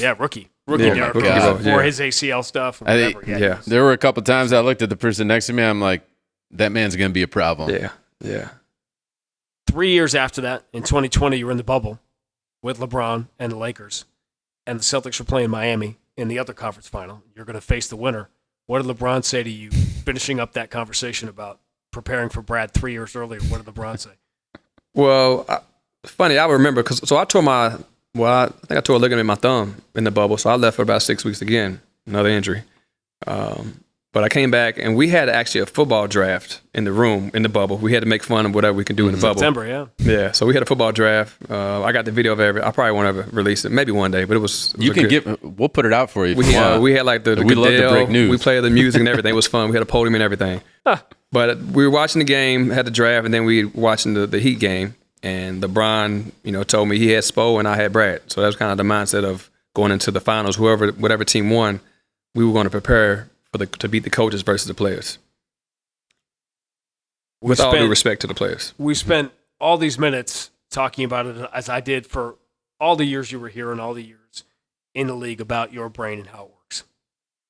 Yeah, rookie Derrick Rose before his ACL stuff. Or whatever. There were a couple times I looked at the person next to me. I'm like, that man's going to be a problem. Yeah. 3 years after that, in 2020, you were in the bubble with LeBron and the Lakers, and the Celtics were playing Miami in the other conference final. You're going to face the winner. What did LeBron say to you, finishing up that conversation about preparing for Brad 3 years earlier? What did LeBron say? Well, funny, I remember, I tore I think I tore a ligament in my thumb in the bubble, so I left for about 6 weeks again, another injury. But I came back, and we had actually a football draft in the room, in the bubble. We had to make fun of whatever we can do in the bubble. September, Yeah, so we had a football draft. I got the video of it. I probably won't ever release it. Maybe one day, but it was we'll put it out for you. We had like the we love to break news. We played the music and everything. It was fun. We had a podium and everything. But we were watching the game, had the draft, and then we were watching the Heat game. And LeBron, told me he had Spo and I had Brad. So that was kind of the mindset of going into the finals. Whatever team won, we were going to prepare to beat the coaches versus the players. With all due respect to the players. We spent all these minutes talking about it, as I did for all the years you were here and all the years in the league, about your brain and how it works,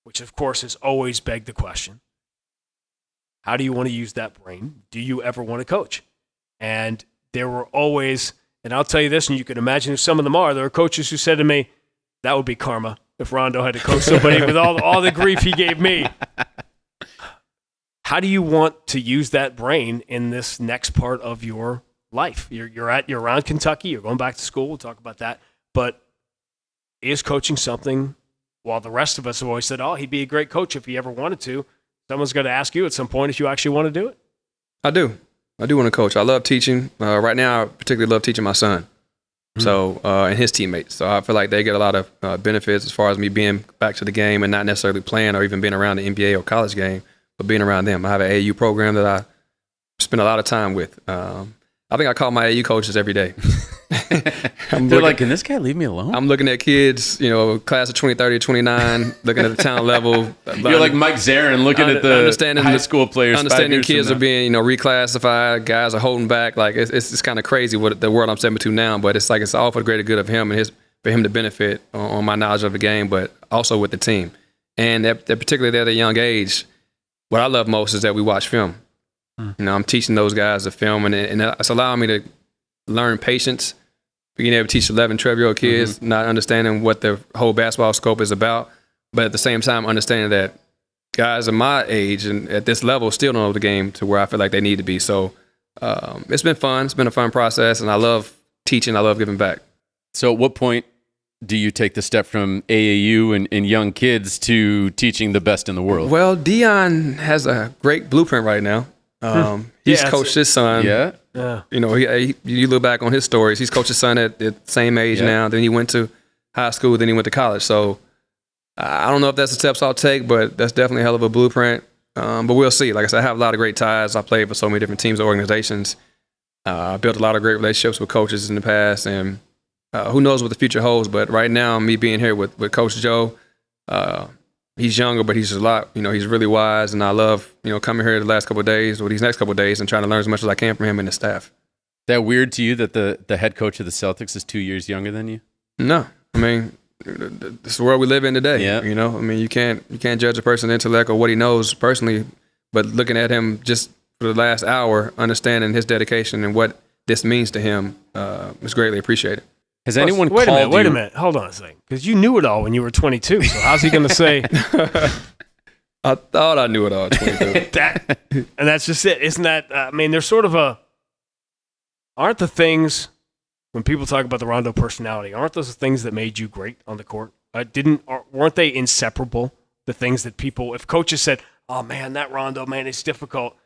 which of course has always begged the question, how do you want to use that brain? Do you ever want to coach? And there were always, and I'll tell you this, and you can imagine who some of them are, there are coaches who said to me, that would be karma if Rondo had to coach somebody with all the grief he gave me. How do you want to use that brain in this next part of your life? You're around Kentucky. You're going back to school. We'll talk about that. But is coaching something? While the rest of us have always said, "Oh, he'd be a great coach if he ever wanted to." Someone's going to ask you at some point if you actually want to do it. I do want to coach. I love teaching. Right now, I particularly love teaching my son. So, and his teammates. So I feel like they get a lot of benefits as far as me being back to the game and not necessarily playing or even being around the NBA or college game, but being around them. I have an AAU program that I spend a lot of time with. I think I call my AAU coaches every day. They're like, can this guy leave me alone? I'm looking at kids, class of 2030, 29, looking at the town level. You're like Mike Zarin looking at the high school players. Understanding kids are being, reclassified, guys are holding back. Like it's kind of crazy what the world I'm stepping to now, but it's like it's all for the greater good of him and for him to benefit on my knowledge of the game, but also with the team. And that particularly at a young age, what I love most is that we watch film. I'm teaching those guys the film, and it's allowing me to learn patience. Being able to teach 11, 12-year-old kids, not understanding what the whole basketball scope is about, but at the same time understanding that guys of my age and at this level still don't know the game to where I feel like they need to be. So it's been fun. It's been a fun process, and I love teaching. I love giving back. So at what point do you take the step from AAU and young kids to teaching the best in the world? Well, Deion has a great blueprint right now. He's coached his son. Yeah. You know, you look back on his stories. He's coached his son at the same age now. Then he went to high school. Then he went to college. So I don't know if that's the steps I'll take, but that's definitely a hell of a blueprint. But we'll see. Like I said, I have a lot of great ties. I played for so many different teams and organizations. I built a lot of great relationships with coaches in the past, and who knows what the future holds. But right now, me being here with Coach Joe, he's younger, but he's a lot, he's really wise, and I love, coming here the last couple of days or these next couple of days and trying to learn as much as I can from him and the staff. That weird to you that the head coach of the Celtics is 2 years younger than you? No. I mean, this is the world we live in today. Yeah. I mean, you can't judge a person's intellect or what he knows personally, but looking at him just for the last hour, understanding his dedication and what this means to him is greatly appreciated. Has anyone wait called Wait a minute. Hold on a second. Because you knew it all when you were 22. So how's he going to say? I thought I knew it all at 22. And that's just it. Isn't that, there's sort of aren't the things, when people talk about the Rondo personality, aren't those the things that made you great on the court? Weren't they inseparable? The things that people, if coaches said, oh man, that Rondo, man, it's difficult.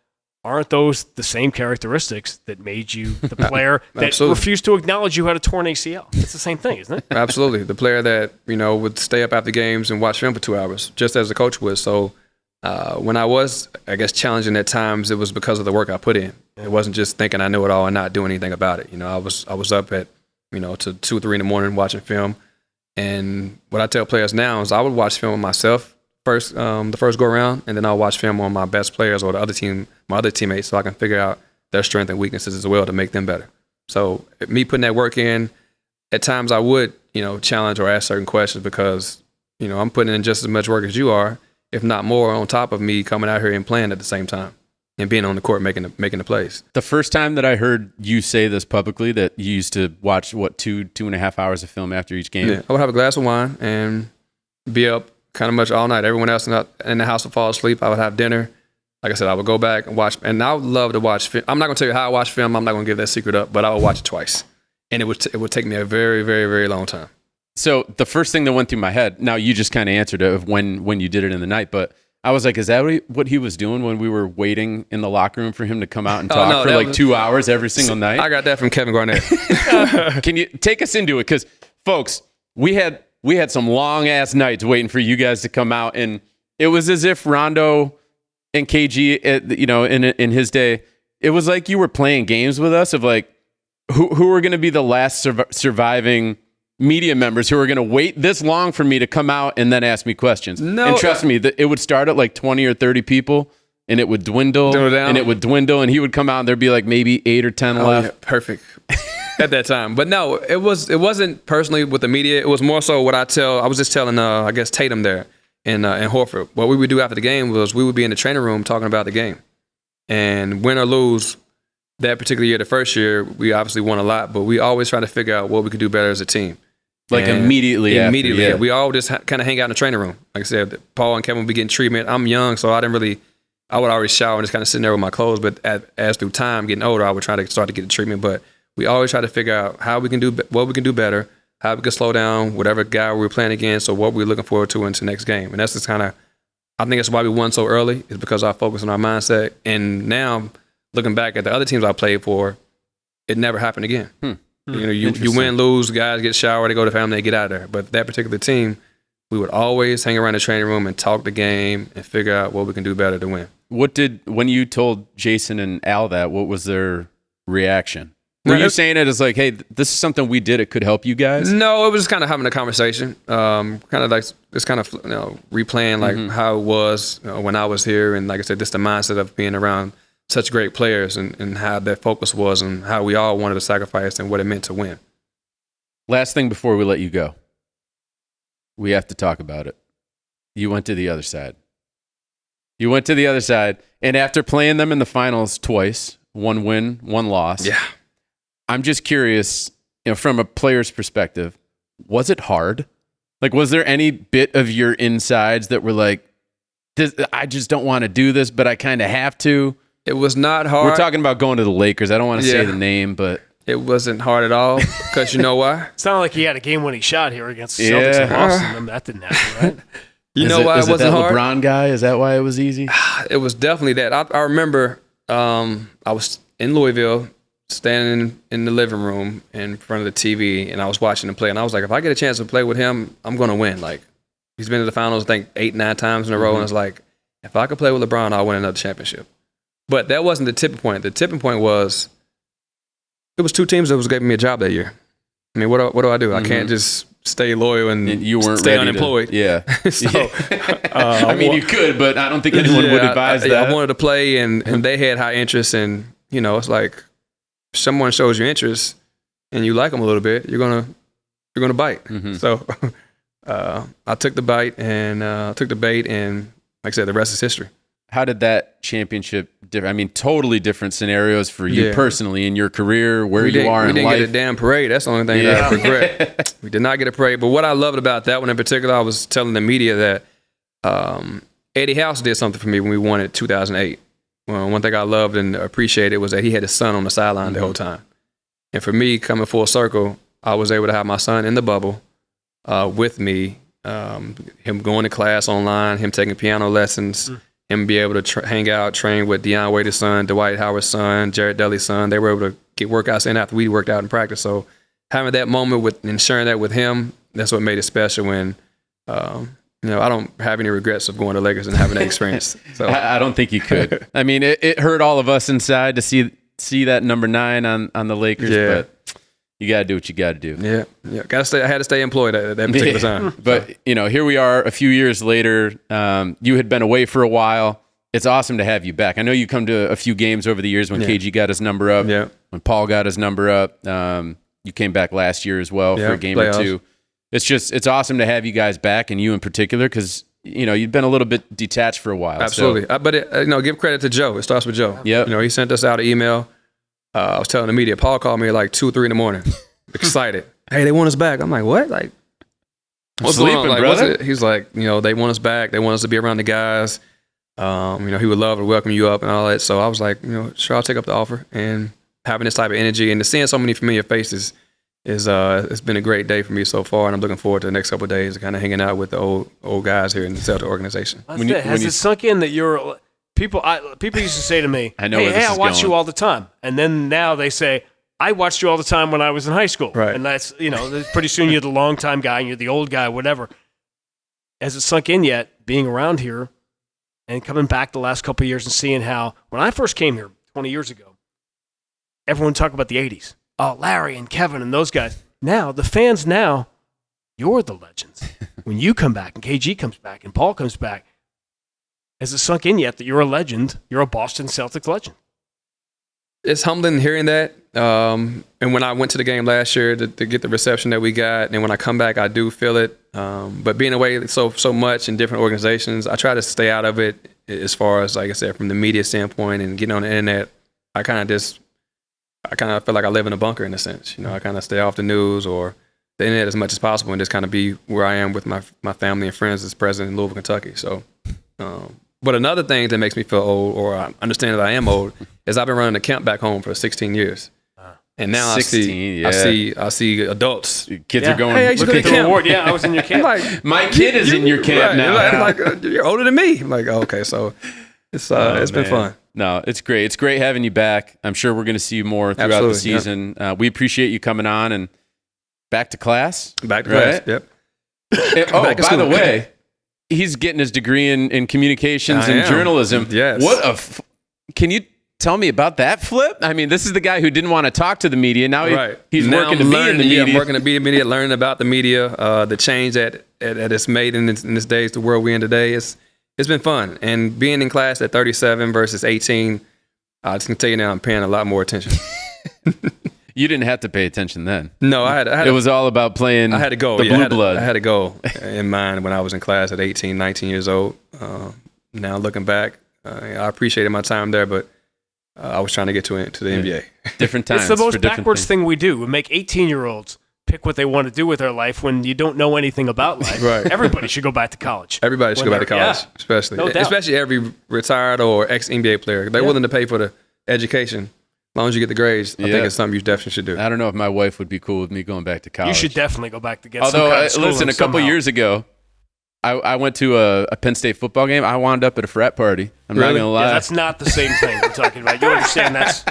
Aren't those the same characteristics that made you the player that refused to acknowledge you had a torn ACL? It's the same thing, isn't it? Absolutely. The player that, would stay up after games and watch film for 2 hours, just as the coach was. So when I was, I guess, challenging at times, it was because of the work I put in. It wasn't just thinking I knew it all and not doing anything about it. I was up at, to 2 or 3 in the morning watching film. And what I tell players now is I would watch film myself the first go around, and then I'll watch film on my best players or my other teammates, so I can figure out their strengths and weaknesses as well to make them better. So me putting that work in, at times I would, challenge or ask certain questions because, I'm putting in just as much work as you are, if not more, on top of me coming out here and playing at the same time and being on the court making the plays. The first time that I heard you say this publicly, that you used to watch, 2.5 hours of film after each game? Yeah, I would have a glass of wine and be up kind of much all night. Everyone else in the house would fall asleep. I would have dinner. Like I said, I would go back and watch, and I would love to watch film. I'm not going to tell you how I watch film. I'm not going to give that secret up, but I would watch it twice. And it would take me a very, very, very long time. So the first thing that went through my head, now you just kind of answered it of when you did it in the night, but I was like, is that what he was doing when we were waiting in the locker room for him to come out and talk for like 2 hours every single night? I got that from Kevin Garnett. Can you take us into it? Because, folks, we had some long-ass nights waiting for you guys to come out, and it was as if Rondo and KG, in his day, it was like you were playing games with us of like, who are going to be the last surviving media members who are going to wait this long for me to come out and then ask me questions. No, and trust me, it would start at like 20 or 30 people, and it would dwindle, and it would dwindle, and he would come out, and there'd be like maybe 8 or 10 left. Yeah, perfect. At that time. But no, it wasn't personally with the media. It was more so what I was just telling, I guess, Tatum there and Horford. What we would do after the game was we would be in the training room talking about the game. And win or lose, that particular year, the first year, we obviously won a lot, but we always try to figure out what we could do better as a team. Like immediately after, yeah. We all just kind of hang out in the training room. Like I said, Paul and Kevin would be getting treatment. I'm young, so I would always shower and just kind of sitting there with my clothes. But as through time, getting older, I would try to start to get the treatment. But we always try to figure out what we can do better, how we can slow down whatever guy we're playing against, or what we're looking forward to into the next game. And that's just kind of, I think that's why we won so early, is because our focus on our mindset. And now, looking back at the other teams I played for, it never happened again. You win, lose, guys get showered, they go to family, they get out of there. But that particular team, we would always hang around the training room and talk the game and figure out what we can do better to win. When you told Jason and Al that, what was their reaction? Were you saying it as like, hey, this is something we did, it could help you guys? No, it was just kind of having a conversation. Kind of like, it's kind of, replaying like how it was when I was here. And like I said, just the mindset of being around such great players and how their focus was and how we all wanted to sacrifice and what it meant to win. Last thing before we let you go. We have to talk about it. You went to the other side. And after playing them in the finals twice, 1 win, 1 loss. Yeah. I'm just curious, from a player's perspective, was it hard? Like, was there any bit of your insides that were like, I just don't want to do this, but I kind of have to? It was not hard. We're talking about going to the Lakers. I don't want to say the name, but It wasn't hard at all because you know why? It's not like he had a game-winning shot here against the Celtics and lost them. That didn't happen, right? You know why it wasn't that hard? LeBron guy? Is that why it was easy? It was definitely that. I remember I was in Louisville, standing in the living room in front of the TV, and I was watching him play. And I was like, if I get a chance to play with him, I'm going to win. Like, he's been to the finals, I think, 8-9 times in a row. And it's like, if I could play with LeBron, I'll win another championship. But that wasn't the tipping point. The tipping point was, it was 2 teams that was giving me a job that year. I mean, what do I do? I can't just stay loyal and you weren't stay ready unemployed. So, I mean, you could, but I don't think anyone would advise that. I wanted to play, and they had high interest, and it's like, if someone shows you interest and you like them a little bit, you're gonna bite. So I took the bite and took the bait, and like I said, the rest is history. How did that championship differ? I mean, totally different scenarios for you personally in your career, where you are in life. We didn't get a damn parade. That's the only thing that I regret. We did not get a parade. But what I loved about that one in particular, I was telling the media that Eddie House did something for me when we won it 2008. Well, one thing I loved and appreciated was that he had his son on the sideline the whole time. And for me, coming full circle, I was able to have my son in the bubble with me, him going to class online, him taking piano lessons, him be able to hang out, train with Dwyane Wade's son, Dwight Howard's son, Jared Dudley's son. They were able to get workouts in after we worked out in practice. So having that moment with and sharing that with him, that's what made it special. When I don't have any regrets of going to Lakers and having that experience. So I don't think you could. I mean, it hurt all of us inside to see that number 9 on the Lakers, but you got to do what you got to do. Yeah. I had to stay employed at that particular time. But, here we are a few years later. You had been away for a while. It's awesome to have you back. I know you come to a few games over the years when KG got his number up, when Paul got his number up. You came back last year as well for a game or two. It's awesome to have you guys back, and you in particular, because you've been a little bit detached for a while. Absolutely. So. But give credit to Joe. It starts with Joe. Yep. He sent us out an email. I was telling the media, Paul called me at like 2 or 3 in the morning, excited. Hey, they want us back. I'm like, what? Like, what's going on? Like, brother? He's like, they want us back. They want us to be around the guys. He would love to welcome you up and all that. So I was like, sure, I'll take up the offer. And having this type of energy and to seeing so many familiar faces it's been a great day for me so far, and I'm looking forward to the next couple of days, kind of hanging out with the old guys here in the Celtic organization. Has it sunk in that you're people used to say to me, hey, I watch you all the time, and then now they say, I watched you all the time when I was in high school, right? And that's pretty soon you're the long-time guy and you're the old guy, whatever. Has it sunk in yet, being around here and coming back the last couple of years and seeing how when I first came here 20 years ago, everyone talked about the 80s. Oh, Larry and Kevin and those guys. Now, the fans you're the legends. When you come back and KG comes back and Paul comes back, has it sunk in yet that you're a legend? You're a Boston Celtics legend. It's humbling hearing that. And when I went to the game last year to get the reception that we got, and when I come back, I do feel it. But being away so much in different organizations, I try to stay out of it as far as, like I said, from the media standpoint and getting on the internet. I kind of feel like I live in a bunker in a sense. I kind of stay off the news or the internet as much as possible and just kind of be where I am with my family and friends as president in Louisville, Kentucky. So, but another thing that makes me feel old, or I understand that I am old, is I've been running the camp back home for 16 years. And now 16, I see adults. Kids are going. Hey, I used to go to camp. Award. Yeah, I was in your camp. Like, my kid is in your camp now. Like, you're older than me. I'm like, okay, so it's been fun. No, it's great. It's great having you back. I'm sure we're going to see you more throughout the season. Yep. We appreciate you coming on, and back to class. Back to class, yep. By the way, he's getting his degree in communications and journalism. Yes. Can you tell me about that flip? I mean, this is the guy who didn't want to talk to the media. Now he's working to be in the media. I'm working to be in the media, learning about the media, the change that it's made in this days, the world we're in today. It's been fun. And being in class at 37 versus 18, I just can tell you now I'm paying a lot more attention. You didn't have to pay attention then. No, I had it was all about playing I had to go. the blue blood. I had a goal in mind when I was in class at 18, 19 years old. Now looking back, I appreciated my time there, but I was trying to get to the NBA. Different times. It's the most backwards things. thing we do. We make 18-year-olds pick what they want to do with their life when you don't know anything about life. Right. Everybody should go back to college. Everybody should go back to college, especially. No doubt. Especially every retired or ex-NBA player. They're willing to pay for the education. long as you get the grades, I think it's something you definitely should do. I don't know if my wife would be cool with me going back to college. You should definitely go back to get Although, some kind of schooling listen, a couple somehow. years ago, I went to a Penn State football game. I wound up at a frat party. I'm not going to lie. Yeah, that's not the same thing we're talking about. You understand that's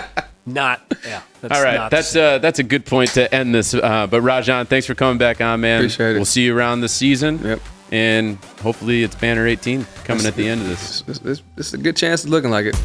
not – yeah. That's all right, not that's a good point to end this. But Rajon, thanks for coming back on, man. Appreciate it. We'll see you around the season. Yep. And hopefully it's Banner 18 coming at the end of this. This is a good chance of looking like it.